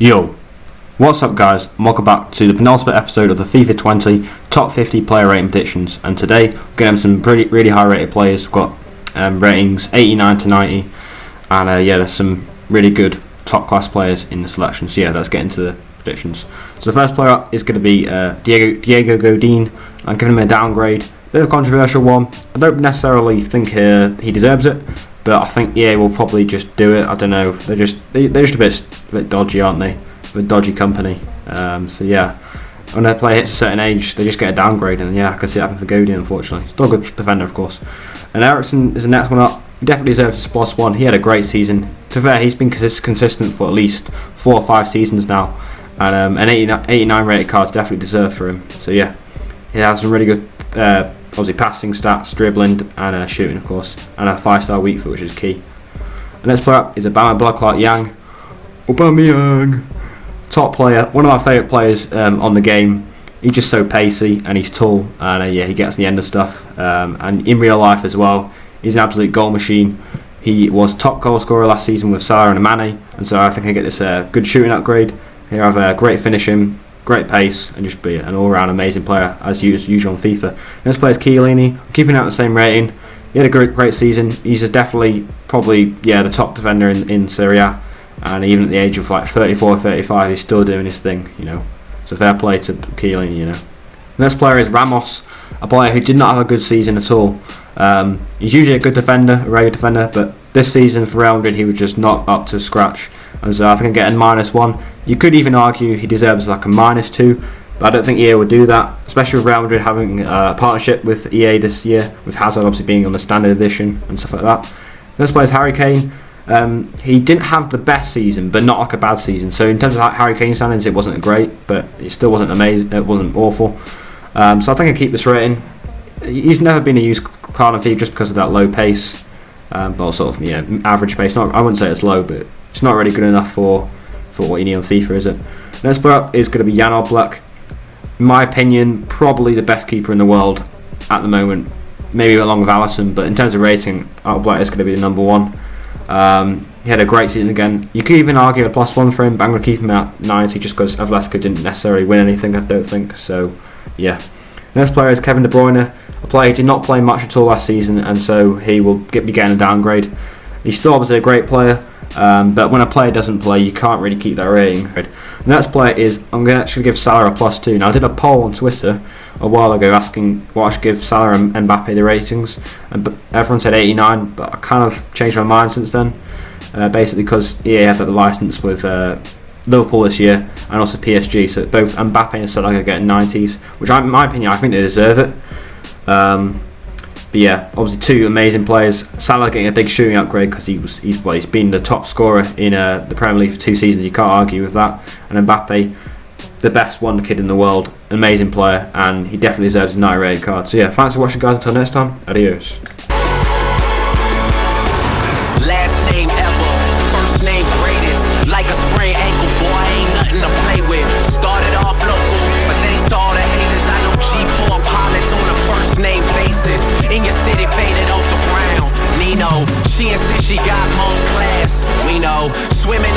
Yo, what's up guys, and welcome back to the penultimate episode of the FIFA 20 Top 50 Player Rating Predictions. And today we're going to have some really high rated players. We've got ratings 89 to 90, and there's some really good top class players in the selection. So let's get into the predictions. So the first player up is going to be Diego Godin. I'm giving him a downgrade, bit of a controversial one. I don't necessarily think he deserves it, but I think EA will probably just do it. I don't know. They're just a bit dodgy, aren't they? A dodgy company. When a player hits a certain age, they just get a downgrade, and I can see it happen for Godin, unfortunately. Still a good defender, of course. And Eriksen is the next one up. He definitely deserves a +1. He had a great season. To be fair, he's been consistent for at least 4 or 5 seasons now, and an 89 rated card is definitely deserved for him. So he has some really good, obviously passing stats, dribbling, and shooting, of course, and a 5-star weak foot, which is key. The next player up is Aubamabloodclatyang. Aubameyang, top player, one of my favourite players on the game. He's just so pacey and he's tall, and he gets the end of stuff. And in real life as well, he's an absolute goal machine. He was top goal scorer last season with Salah and Mane, and so I think I get this good shooting upgrade. He'll have a great finishing, great pace, and just be an all-round amazing player as usual on FIFA. Next player is Chiellini, keeping out the same rating. He had a great season. He's definitely probably the top defender in Serie A, and even at the age of like 34 or 35, he's still doing his thing. So fair play to Kylian. The next player is Ramos, a player who did not have a good season at all. He's usually a good defender, a very good defender, but this season for Real Madrid he was just not up to scratch, and so I think I'm getting -1. You could even argue he deserves like a -2, but I don't think EA would do that, especially with Real Madrid having a partnership with EA this year, with Hazard obviously being on the standard edition and stuff like that. Next player is Harry Kane. He didn't have the best season, but not like a bad season. So in terms of Harry Kane standards, it wasn't great, but it still wasn't amazing. It wasn't awful. So I think I keep this rating. He's never been a used card on FIFA just because of that low pace, but sort of average pace. I wouldn't say it's low, but it's not really good enough for what you need on FIFA, is it? Next player up is going to be Jan Oblak. In my opinion, probably the best keeper in the world at the moment. Maybe along with Alisson, but in terms of rating, Oblak is going to be the number 1. He had a great season again. You could even argue a +1 for him, but I'm going to keep him at 90 just because Atletico didn't necessarily win anything, I don't think. So, Next player is Kevin De Bruyne, a player who did not play much at all last season, and so he will be getting a downgrade. He's still obviously a great player, but when a player doesn't play, you can't really keep that rating. The next player is, I'm going to actually give Salah a +2. Now, I did a poll on Twitter a while ago asking what I should give Salah and Mbappé the ratings, and everyone said 89, but I kind of changed my mind since then, basically because EA had the license with Liverpool this year and also PSG, so both Mbappé and Salah are getting 90s, which in my opinion I think they deserve it. Obviously 2 amazing players. Salah getting a big shooting upgrade because he's been the top scorer in the Premier League for 2 seasons. You can't argue with that. And Mbappé, the best wonder kid in the world, amazing player, and he definitely deserves his 90 rated card. So thanks for watching guys, until next time, adios.